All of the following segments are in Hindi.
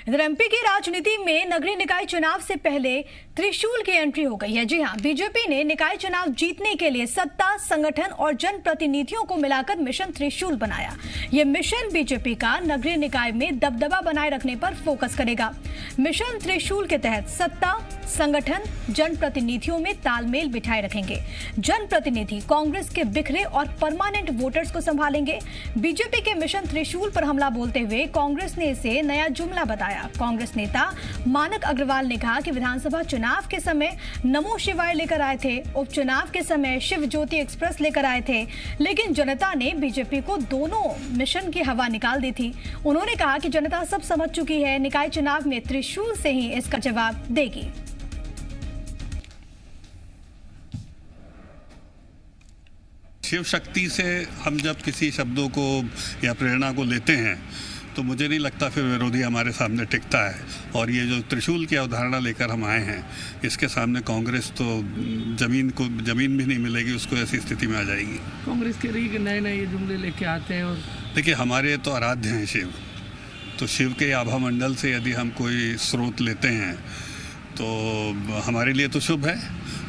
इधर एमपी की राजनीति में नगरीय निकाय चुनाव से पहले त्रिशूल की एंट्री हो गई है। जी हां, बीजेपी ने निकाय चुनाव जीतने के लिए सत्ता, संगठन और जनप्रतिनिधियों को मिलाकर मिशन त्रिशूल बनाया। ये मिशन बीजेपी का नगरीय निकाय में दबदबा बनाए रखने पर फोकस करेगा। मिशन त्रिशूल के तहत सत्ता, संगठन, जनप्रतिनिधियों में तालमेल बिठाए रखेंगे। जनप्रतिनिधि कांग्रेस के बिखरे और परमानेंट वोटर्स को संभालेंगे। बीजेपी के मिशन त्रिशूल पर हमला बोलते हुए कांग्रेस ने इसे नया जुमला बताया। कांग्रेस नेता मानक अग्रवाल ने कहा कि विधानसभा चुनाव के समय नमो शिवाय लेकर आए थे, उपचुनाव के समय शिव ज्योति एक्सप्रेस लेकर आए थे, लेकिन जनता ने बीजेपी को दोनों मिशन की हवा निकाल दी थी। उन्होंने कहा कि जनता सब समझ चुकी है, निकाय चुनाव में त्रिशूल से ही इसका जवाब देगी। शिव शक्ति से हम जब किसी शब्दों को या प्रेरणा को लेते हैं तो मुझे नहीं लगता फिर विरोधी हमारे सामने टिकता है। और ये जो त्रिशूल की अवधारणा लेकर हम आए हैं, इसके सामने कांग्रेस तो जमीन भी नहीं मिलेगी, उसको ऐसी स्थिति में आ जाएगी। कांग्रेस के रही नए नए जुमले लेके आते हैं। और देखिए, हमारे तो आराध्य हैं शिव, तो शिव के आभा मंडल से यदि हम कोई स्रोत लेते हैं तो हमारे लिए तो शुभ है।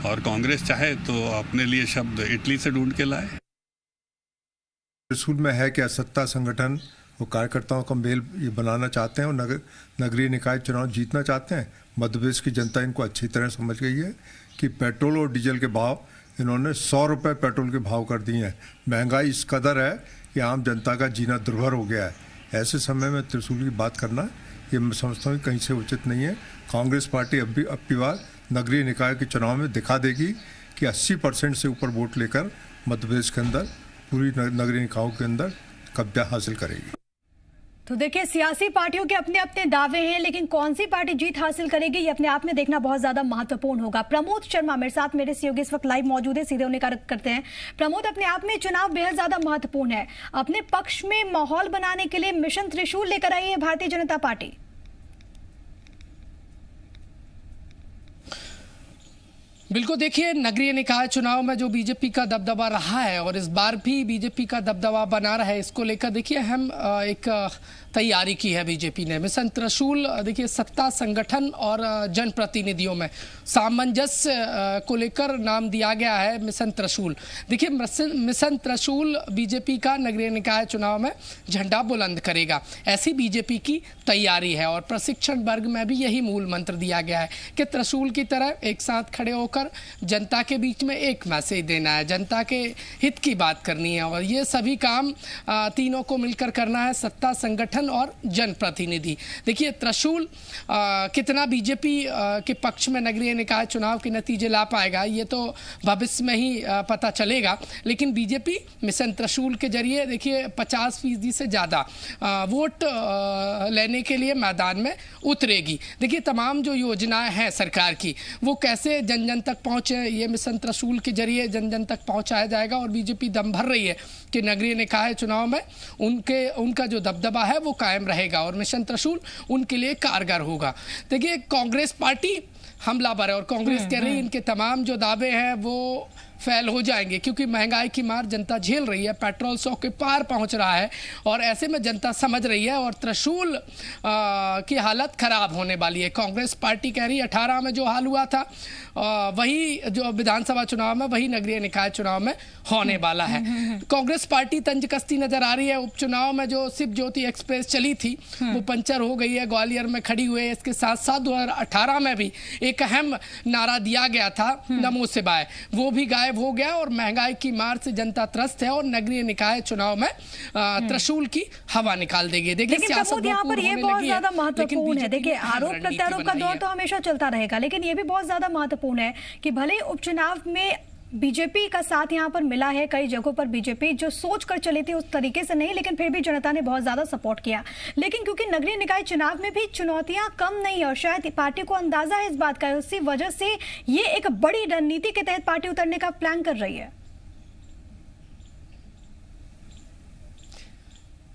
और कांग्रेस चाहे तो अपने लिए शब्द इटली से ढूंढ के लाए। त्रिशूल में है क्या सत्ता, संगठन और कार्यकर्ताओं का मेल ये बनाना चाहते हैं और नगरीय निकाय चुनाव जीतना चाहते हैं। मध्य प्रदेश की जनता इनको अच्छी तरह समझ गई है कि पेट्रोल और डीजल के भाव इन्होंने 100 रुपये पेट्रोल के भाव कर दिए हैं। महंगाई इस कदर है कि आम जनता का जीना दुर्भर हो गया है। ऐसे समय में त्रिशूल की बात करना ये मैं समझता हूँ कहीं से उचित नहीं है। कांग्रेस पार्टी अब की बार नगरीय निकाय के चुनाव में दिखा देगी कि 80% से ऊपर वोट लेकर मध्य प्रदेश के अंदर पूरी नगरीय निकायों के अंदर कब्जा हासिल करेगी। तो देखिए, सियासी पार्टियों के अपने अपने दावे हैं, लेकिन कौन सी पार्टी जीत हासिल करेगी ये अपने आप में देखना बहुत ज्यादा महत्वपूर्ण होगा। प्रमोद शर्मा मेरे साथ, मेरे सहयोगी इस वक्त लाइव मौजूद है, सीधे उन्हें करते हैं। प्रमोद, अपने आप में चुनाव बेहद ज्यादा महत्वपूर्ण है। अपने पक्ष में माहौल बनाने के लिए मिशन त्रिशूल लेकर आई है भारतीय जनता पार्टी। बिल्कुल, देखिए, नगरीय निकाय चुनाव में जो बीजेपी का दबदबा रहा है और इस बार भी बीजेपी का दबदबा बना रहा है, इसको लेकर देखिए हम एक तैयारी की है बीजेपी ने। मिशन त्रिशूल देखिए सत्ता, संगठन और जनप्रतिनिधियों में सामंजस्य को लेकर नाम दिया गया है मिशन त्रिशूल। देखिए, मिशन त्रिशूल बीजेपी का नगरीय निकाय चुनाव में झंडा बुलंद करेगा, ऐसी बीजेपी की तैयारी है। और प्रशिक्षण वर्ग में भी यही मूल मंत्र दिया गया है कि त्रिशूल की तरह एक साथ खड़े होकर जनता के बीच में एक मैसेज देना है, जनता के हित की बात करनी है। और ये सभी काम तीनों को मिलकर करना है, सत्ता, संगठन और जनप्रतिनिधि। देखिए, त्रिशूल कितना बीजेपी के पक्ष में नगरीय निकाय चुनाव के नतीजे ला पाएगा ये तो भविष्य में ही पता चलेगा। लेकिन बीजेपी मिशन त्रिशूल के जरिए देखिए 50% से ज़्यादा वोट लेने के लिए मैदान में उतरेगी। देखिए, तमाम जो योजनाएं हैं सरकार की वो कैसे जन जन तक पहुंचे, ये मिशन त्रिशूल के जरिए जन जन तक पहुंचाया जाएगा। और बीजेपी दम भर रही है कि नगरीय निकाय चुनाव में उनका जो दबदबा है वो कायम रहेगा और मिशन त्रिशूल उनके लिए कारगर होगा। देखिए, कांग्रेस पार्टी हमलावर है और कांग्रेस कह रही है इनके तमाम जो दावे हैं वो फेल हो जाएंगे, क्योंकि महंगाई की मार जनता झेल रही है, पेट्रोल 100 के पार पहुंच रहा है और ऐसे में जनता समझ रही है और त्रिशूल की हालत खराब होने वाली है। कांग्रेस पार्टी कह रही है 18 में जो हाल हुआ था वही जो विधानसभा चुनाव में वही नगरीय निकाय चुनाव में होने वाला है। कांग्रेस पार्टी तंज कसती नजर आ रही है। उपचुनाव में जो शिव ज्योति एक्सप्रेस चली थी वो पंचर हो गई है, ग्वालियर में खड़ी हुई है। इसके साथ साथ 2018 में भी एक अहम नारा दिया गया था नमो शिवाय, वो भी गायब हो गया और महंगाई की मार से जनता त्रस्त है और नगरीय निकाय चुनाव में त्रिशूल की हवा निकाल देगी। देखिए, सियासत यहाँ पर ये बहुत ज्यादा महत्वपूर्ण है। देखिए, आरोप प्रत्यारोप का दौर तो हमेशा चलता रहेगा, लेकिन ये भी बहुत ज्यादा महत्वपूर्ण है कि भले उपचुनाव में बीजेपी का साथ यहाँ पर मिला है, कई जगहों पर बीजेपी जो सोच कर चली थी उस तरीके से नहीं, लेकिन फिर भी जनता ने बहुत ज्यादा सपोर्ट किया। लेकिन क्योंकि नगरीय निकाय चुनाव में भी चुनौतियां कम नहीं और शायद पार्टी को अंदाजा है इस बात का, उसी वजह से ये एक बड़ी रणनीति के तहत पार्टी उतरने का प्लान कर रही है।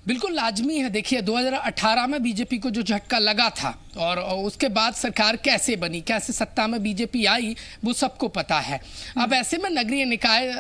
बिल्कुल लाजमी है। देखिए 2018 में बीजेपी को जो झटका लगा था और उसके बाद सरकार कैसे बनी, कैसे सत्ता में बीजेपी आई, वो सबको पता है। अब ऐसे में नगरीय निकाय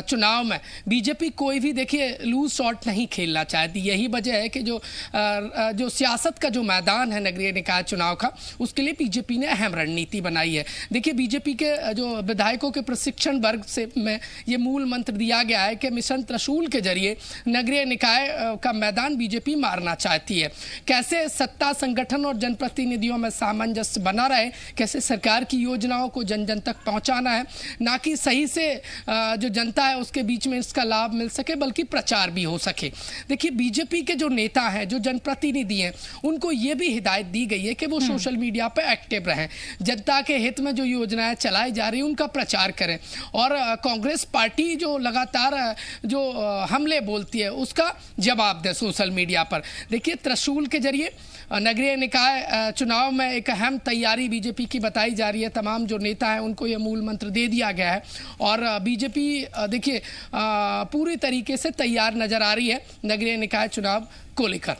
चुनाव में बीजेपी कोई भी देखिए लूज शॉट नहीं खेलना चाहती। यही वजह है कि जो सियासत का जो मैदान है नगरीय निकाय चुनाव का, उसके लिए बीजेपी ने अहम रणनीति बनाई है। देखिए बीजेपी के जो विधायकों के प्रशिक्षण वर्ग से में ये मूल मंत्र दिया गया है कि मिशन त्रिशूल के जरिए नगरीय निकाय का मैदान बीजेपी मारना चाहती है। कैसे सत्ता, संगठन और जनप्रतिनिधियों में सामंजस्य बना रहे, कैसे सरकार की योजनाओं को जन जन तक पहुंचाना है, ना कि सही से जो जनता है उसके बीच में इसका लाभ मिल सके, बल्कि प्रचार भी हो सके। देखिए बीजेपी के जो नेता हैं, जो जनप्रतिनिधि हैं, उनको ये भी हिदायत दी गई है कि वो सोशल मीडिया पर एक्टिव रहें, जनता के हित में जो योजनाएं चलाई जा रही हैं उनका प्रचार करें, और कांग्रेस पार्टी जो लगातार जो हमले बोलती है उसका जवाब दें सोशल मीडिया पर। देखिए त्रिशूल के जरिए नगरीय निकाय चुनाव में एक अहम तैयारी बीजेपी की बताई जा रही है। तमाम जो नेता हैं उनको ये मूल मंत्र दे दिया गया है और बीजेपी देखिए पूरी तरीके से तैयार नजर आ रही है नगरीय निकाय चुनाव को लेकर।